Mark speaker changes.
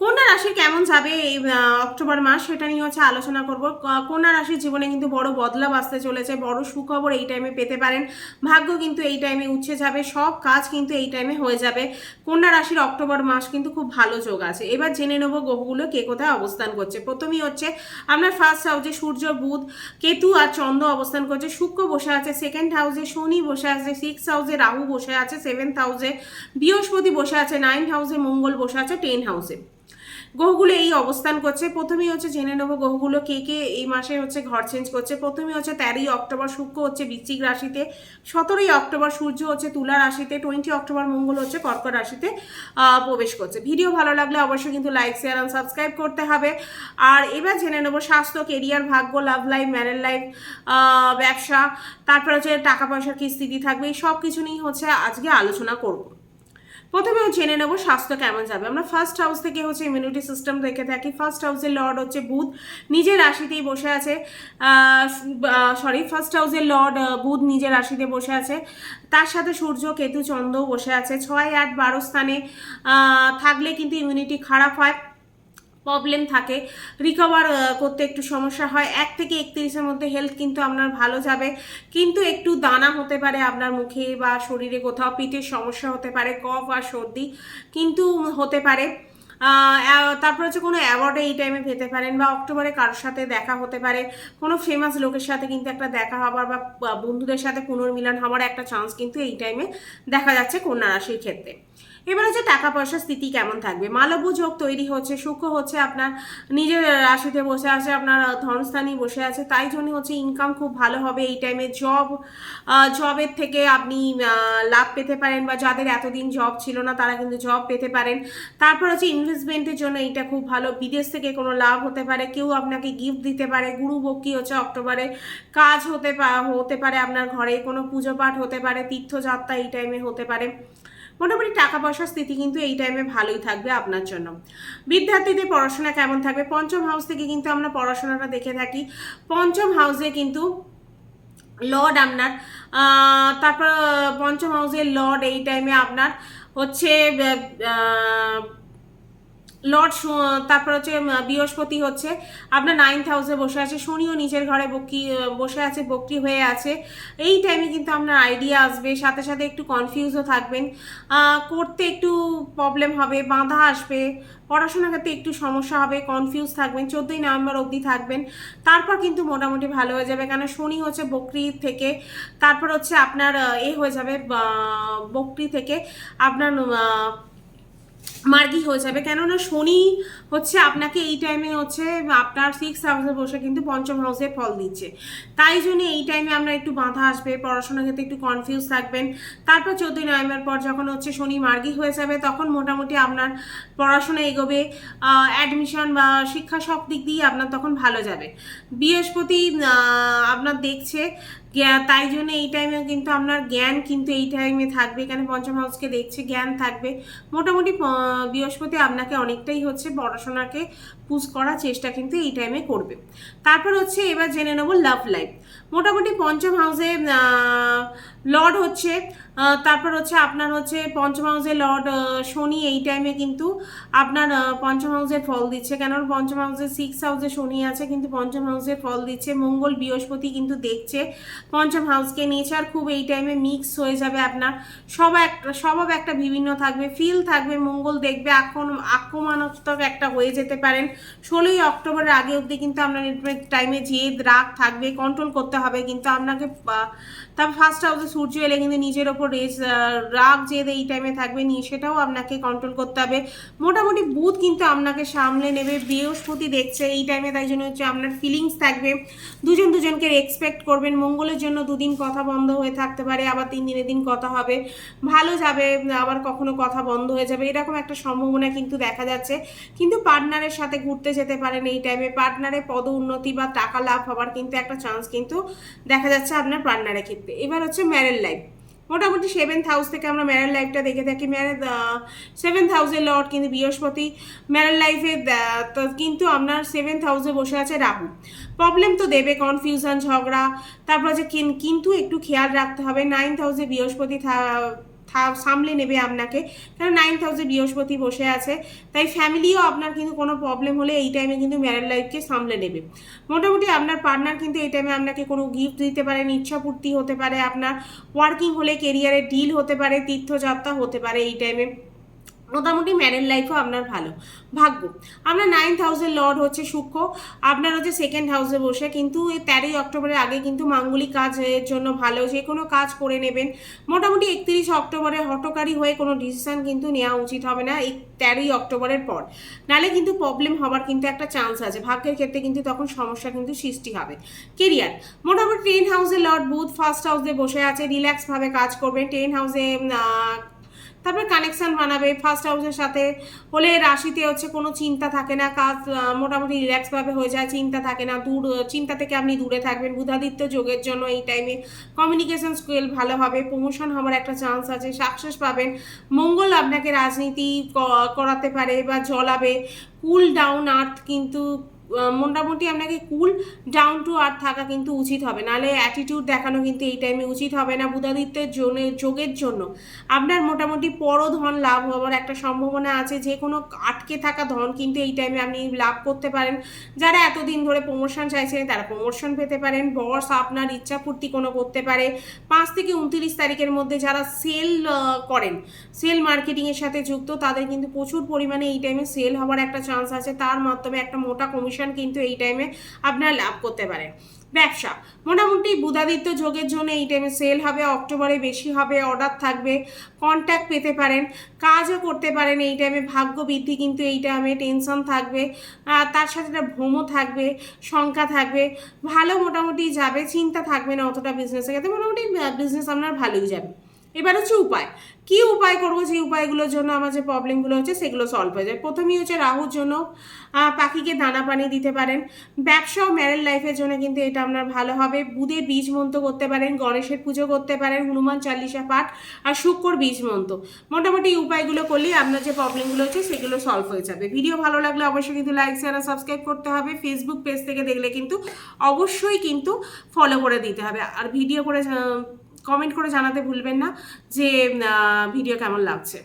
Speaker 1: কন্যা রাশি কেমন যাবে এই অক্টোবর মাস সেটা নিয়ে হচ্ছে আলোচনা করব। কন্যা রাশির জীবনে কিন্তু বড় বদলাব আসতে চলেছে, বড় সুখবর এই টাইমে পেতে পারেন। ভাগ্য কিন্তু এই টাইমে উঠছে যাবে, সব কাজ কিন্তু এই টাইমে হয়ে যাবে। কন্যা রাশির অক্টোবর মাস কিন্তু খুব ভালো যোগ আছে। এবার জেনে নেব গ্রহগুলো কে কোথায় অবস্থান করছে। প্রথমেই হচ্ছে আপনার ফার্স্ট হাউসে সূর্য, বুধ, কেতু আর চন্দ্র অবস্থান করছে। শুক্র বসে আছে সেকেন্ড হাউসে, শনি বসে আছে সিক্স হাউসে, রাহু বসে আছে সেভেন্থ হাউসে, বৃহস্পতি বসে আছে নাইন্থ হাউসে, মঙ্গল বসে আছে 10 হাউসে। গ্রহগুলো এই অবস্থান করছে। প্রথমেই হচ্ছে জেনে নেবো গ্রহগুলো কে কে এই মাসে হচ্ছে ঘর চেঞ্জ করছে। প্রথমে হচ্ছে 13ই অক্টোবর শুক্র হচ্ছে বৃশ্চিক রাশিতে, 17ই অক্টোবর সূর্য হচ্ছে তুলা রাশিতে, 20 অক্টোবর মঙ্গল হচ্ছে কর্কট রাশিতে প্রবেশ করছে। ভিডিও ভালো লাগলে অবশ্যই কিন্তু লাইক, শেয়ার আর সাবস্ক্রাইব করতে হবে। আর এবার জেনে নেবো স্বাস্থ্য, কেরিয়ার, ভাগ্য, লাভ লাইফ, ম্যারেজ লাইফ, ব্যবসা, তারপর হচ্ছে টাকা পয়সার কি স্থিতি থাকবে, এই সব কিছু নিয়ে হচ্ছে আজকে আলোচনা করব। প্রথমে জেনে নেব স্বাস্থ্য কেমন যাবে। আমরা ফার্স্ট হাউস থেকে হচ্ছে ইমিউনিটি সিস্টেম দেখে থাকি। ফার্স্ট হাউসের লর্ড হচ্ছে বুধ, নিজের রাশিতেই বসে আছে। ফার্স্ট হাউসের লর্ড বুধ নিজের রাশিতে বসে আছে। তার সাথে সূর্য, কেতু, চন্দ্রও বসে আছে। 6, 8, 12 স্থানে থাকলে কিন্তু ইমিউনিটি খারাপ হয়, প্রবলেম থাকে, রিকভার করতে একটু সমস্যা হয়। 1 থেকে 31-এর মধ্যে হেলথ কিন্তু আপনার ভালো যাবে, কিন্তু একটু দানা হতে পারে আপনার মুখে বা শরীরে, কোথাও পেটের সমস্যা হতে পারে, কফ আর সর্দি কিন্তু হতে পারে। তারপর হচ্ছে কোনো অ্যাওয়ার্ডে এই টাইমে পেতে পারেন, বা অক্টোবরে কারোর সাথে দেখা হতে পারে, কোনো ফেমাস লোকের সাথে কিন্তু একটা দেখা হবার বা বন্ধুদের সাথে পুনর্মিলন হওয়ার একটা চান্স কিন্তু এই টাইমে দেখা যাচ্ছে কন্যা রাশির ক্ষেত্রে। এবার হচ্ছে টাকা পয়সার স্থিতি কেমন থাকবে। মালব্য যোগ তৈরি হচ্ছে, শুক্র হচ্ছে আপনার নিজের রাশিতে বসে আছে, আপনার ধনস্থানেই বসে আছে, তাই জন্য হচ্ছে ইনকাম খুব ভালো হবে এই টাইমে। জবের থেকে আপনি লাভ পেতে পারেন, বা যাদের এতদিন জব ছিল না তারা কিন্তু জব পেতে পারেন। তারপর হচ্ছে ইনভেস্টমেন্টের জন্য এইটা খুব ভালো, বিদেশ থেকে কোনো লাভ হতে পারে, কেউ আপনাকে গিফট দিতে পারে। গুরু বক্কি হচ্ছে অক্টোবরে কাজ হতে পারে, আপনার ঘরে কোনো পুজো পাঠ হতে পারে, তীর্থযাত্রা এই টাইমে হতে পারে। মোটামুটি টাকা পয়সার স্থিতি কিন্তু এই টাইমে ভালোই থাকবে আপনার জন্য। বিদ্যার্থীদের পড়াশোনা কেমন থাকবে। পঞ্চম হাউস থেকে কিন্তু আমরা পড়াশোনাটা দেখে থাকি। পঞ্চম হাউসে কিন্তু লর্ড আপনার তারপর পঞ্চম হাউসের লর্ড এই টাইমে আপনার হচ্ছে লর্ড, তারপর হচ্ছে বৃহস্পতি হচ্ছে আপনার 9th হাউসে বসে আছে। শনিও নিজের ঘরে বসে আছে, বক্রি হয়ে আছে। এই টাইমে কিন্তু আপনার আইডিয়া আসবে, সাথে সাথে একটু কনফিউজও থাকবেন, করতে একটু প্রবলেম হবে, বাধা আসবে, পড়াশোনার ক্ষেত্রে একটু সমস্যা হবে, কনফিউজ থাকবেন। 14ই নভেম্বর অবধি থাকবেন, তারপর কিন্তু মোটামুটি ভালো হয়ে যাবে। কারণ শনি হচ্ছে বক্রি থেকে, তারপর হচ্ছে আপনার হয়ে যাবে, বক্রি থেকে আপনার মার্গি হয়ে যাবে। কেননা শনি হচ্ছে আপনাকে এই টাইমে হচ্ছে আপনার 6 হাউসে বসে কিন্তু পঞ্চম হাউসে ফল দিচ্ছে, তাই জন্য এই টাইমে আপনার একটু বাধা আসবে, পড়াশোনার ক্ষেত্রে একটু কনফিউজ থাকবেন। তারপর 14ই নভেম্বর পর যখন হচ্ছে শনি মার্গি হয়ে যাবে, তখন মোটামুটি আপনার পড়াশোনা এগোবে, অ্যাডমিশন বা শিক্ষা সব দিক দিয়ে আপনার তখন ভালো যাবে। বৃহস্পতি আপনার দেখছে, তাই জন্য এই টাইমে কিন্তু আপনার জ্ঞান কিন্তু এই টাইমে থাকবে, এখানে পঞ্চম হাউসকে দেখছে, জ্ঞান থাকবে। মোটামুটি বৃহস্পতি আপনাকে অনেকটাই হচ্ছে পড়াশোনাকে পুশ করার চেষ্টা কিন্তু এই টাইমে করবে। তারপর হচ্ছে এবার জেনে নেব লাভ লাইফ। মোটামুটি পঞ্চম হাউসে লর্ড হচ্ছে, তারপর হচ্ছে আপনার হচ্ছে পঞ্চম হাউসে লর্ড শনি এই টাইমে কিন্তু আপনার পঞ্চম হাউসের ফল দিচ্ছে। কেন পঞ্চম হাউসে 6 হাউসে শনি আছে, কিন্তু পঞ্চম হাউসের ফল দিচ্ছে। মঙ্গল বৃহস্পতি কিন্তু দেখছে পঞ্চম হাউসকে, নেচার খুব এই টাইমে মিক্স হয়ে যাবে আপনার, স্বভাব একটা বিভিন্ন থাকবে, ফিল থাকবে। মঙ্গল দেখবে আক্রমণাত্মক একটা হয়ে যেতে পারেন। 16ই অক্টোবরের আগে অবধি কিন্তু আপনার টাইমে জেদ রাগ থাকবে, কন্ট্রোল করতে হবে কিন্তু আপনাকে। তারপর ফার্স্ট হাউসে সূর্য এলে কিন্তু নিজের ওপর রাগ জেদ এই টাইমে থাকবে, নিয়ে সেটাও আপনাকে কন্ট্রোল করতে হবে। মোটামুটি বুধ কিন্তু আপনাকে সামলে নেবে, বৃহস্পতি দেখছে এই টাইমে, তাই জন্য হচ্ছে আপনার ফিলিংস থাকবে, দুজনকে রেসপেক্ট করবেন। মঙ্গলের জন্য 2 দিন কথা বন্ধ হয়ে থাকতে পারে, আবার 3 দিনের দিন কথা হবে, ভালো যাবে, আবার কখনো কথা বন্ধ হয়ে যাবে, এরকম একটা সম্ভাবনা কিন্তু দেখা যাচ্ছে। কিন্তু পার্টনারের সাথে ঘুরতে যেতে পারেন এই টাইমে, পার্টনারের পদ উন্নতি বা টাকা লাভ হবার কিন্তু একটা চান্স কিন্তু দেখা যাচ্ছে আপনার পার্টনারের ক্ষেত্রে। এবার হচ্ছে ম্যারেজ লাইফ। মোটামুটি 7th হাউস থেকে আমরা ম্যারেজ লাইফটা দেখে থাকি। 7th হাউসের লর্ড কিন্তু বৃহস্পতি, ম্যারেজ লাইফে কিন্তু আপনার 7th হাউসে বসে আছে রাহু। প্রবলেম তো দেবে, কনফিউশন, ঝগড়া, তারপর যে কিন্তু একটু খেয়াল রাখতে হবে। 9th হাউসে বৃহস্পতি সামলে নেবে আপনাকে, কারণ 9th হাউসে বৃহস্পতি বসে আছে। তাই ফ্যামিলিও আপনার কিন্তু কোনো প্রবলেম হলে এই টাইমে কিন্তু ম্যারেড লাইফকে সামলে নেবে। মোটামুটি আপনার পার্টনার কিন্তু এই টাইমে আপনাকে কোনো গিফট দিতে পারেন, ইচ্ছাপূর্তি হতে পারে, আপনার ওয়ার্কিং হলে কেরিয়ারের ডিল হতে পারে, তীর্থযাত্রা হতে পারে এই টাইমে। মোটামুটি ম্যারেড লাইফও আপনার ভালো। ভাগ্য, আপনার 9th হাউসের লর্ড হচ্ছে শুক্র, আপনার হচ্ছে 2nd হাউসে বসে, কিন্তু এই 13ই অক্টোবরের আগে কিন্তু মাঙ্গলিক কাজের জন্য ভালো, যে কোনো কাজ করে নেবেন। মোটামুটি 31 অক্টোবরে হঠকারী হয়ে কোনো ডিসিশন কিন্তু নেওয়া উচিত হবে না এই 13ই অক্টোবরের পর, নাহলে কিন্তু প্রবলেম হবার কিন্তু একটা চান্স আছে। ভাগ্যের ক্ষেত্রে কিন্তু তখন সমস্যা কিন্তু সৃষ্টি হবে। কেরিয়ার, মোটামুটি 10 হাউসের লর্ড বুধ 1st হাউসে বসে আছে, রিল্যাক্সভাবে কাজ করবেন। 10 হাউসে তারপর কানেকশান বানাবে 1st হাউসের সাথে হলে, রাশিতে হচ্ছে কোনো চিন্তা থাকে না, কাজ মোটামুটি রিল্যাক্সভাবে হয়ে যায়, চিন্তা থাকে না, চিন্তা থেকে আপনি দূরে থাকবেন। বুধাদিত্য যোগের জন্য এই টাইমে কমিউনিকেশন স্কিল ভালো হবে, প্রমোশন হওয়ার একটা চান্স আছে, সাকসেস পাবেন। মঙ্গল আপনাকে রাজনীতি করাতে পারে বা জ্বলাবে। কুল ডাউন আর্থ, কিন্তু মোটামুটি আপনাকে কুল ডাউন টু আর্থ থাকা কিন্তু উচিত হবে, নাহলে অ্যাটিটিউড দেখানো কিন্তু এই টাইমে উচিত হবে না। বুধাদিত্যের যোগের জন্য আপনার মোটামুটি পরধন লাভ হওয়ার একটা সম্ভাবনা আছে, যে কোনো আটকে থাকা ধন কিন্তু এই টাইমে আপনি লাভ করতে পারেন। যারা এতদিন ধরে প্রমোশন চাইছেন তারা প্রমোশন পেতে পারেন। বস আপনার ইচ্ছাপূর্তি কোনো করতে পারে। 5 থেকে 29 তারিখের মধ্যে যারা সেল করেন, সেল মার্কেটিংয়ের সাথে যুক্ত, তাদের কিন্তু প্রচুর পরিমাণে এই টাইমে সেল হওয়ার একটা চান্স আছে, তার মাধ্যমে একটা মোটা কমিশন কিন্তু এই টাইমে আপনার লাভ করতে পারেন। ব্যবসা, মোটামুটি বুধাদিত্য যোগের জন্য এই টাইমে সেল হবে, অক্টোবরে বেশি হবে, অর্ডার থাকবে, কন্ট্যাক্ট পেতে পারেন, কাজও করতে পারেন এই টাইমে। ভাগ্য বৃদ্ধি কিন্তু এই টাইমে, টেনশন থাকবে, তার সাথে একটা ভ্রমও থাকবে, শঙ্কা থাকবে, ভালো মোটামুটি যাবে, চিন্তা থাকবে না অতটা বিজনেসের ক্ষেত্রে, মোটামুটি বিজনেস আপনার ভালোই যাবে। এবার হচ্ছে উপায়, কি উপায় করবো, যে উপায়গুলোর জন্য আমার যে প্রবলেমগুলো হচ্ছে সেগুলো সলভ হয়ে যায়। প্রথমেই হচ্ছে রাহুর জন্য পাখিকে দানা পানি দিতে পারেন। ব্যবসা ও ম্যারেড লাইফের জন্য কিন্তু এটা আপনার ভালো হবে। বুধের বীজ মন্ত্র করতে পারেন, গণেশের পুজো করতে পারেন, হনুমান চালিসা পাঠ, আর শুক্র বীজ মন্ত্র। মোটামুটি এই উপায়গুলো করলেই আপনার যে প্রবলেমগুলো হচ্ছে সেগুলো সলভ হয়ে যাবে। ভিডিও ভালো লাগলে অবশ্যই কিন্তু লাইক শেয়ার আর সাবস্ক্রাইব করতে হবে। ফেসবুক পেজ থেকে দেখলে কিন্তু অবশ্যই কিন্তু ফলো করে দিতে হবে, আর ভিডিও করে কমেন্ট করে জানাতে ভুলবেন না যে ভিডিও কেমন লাগছে।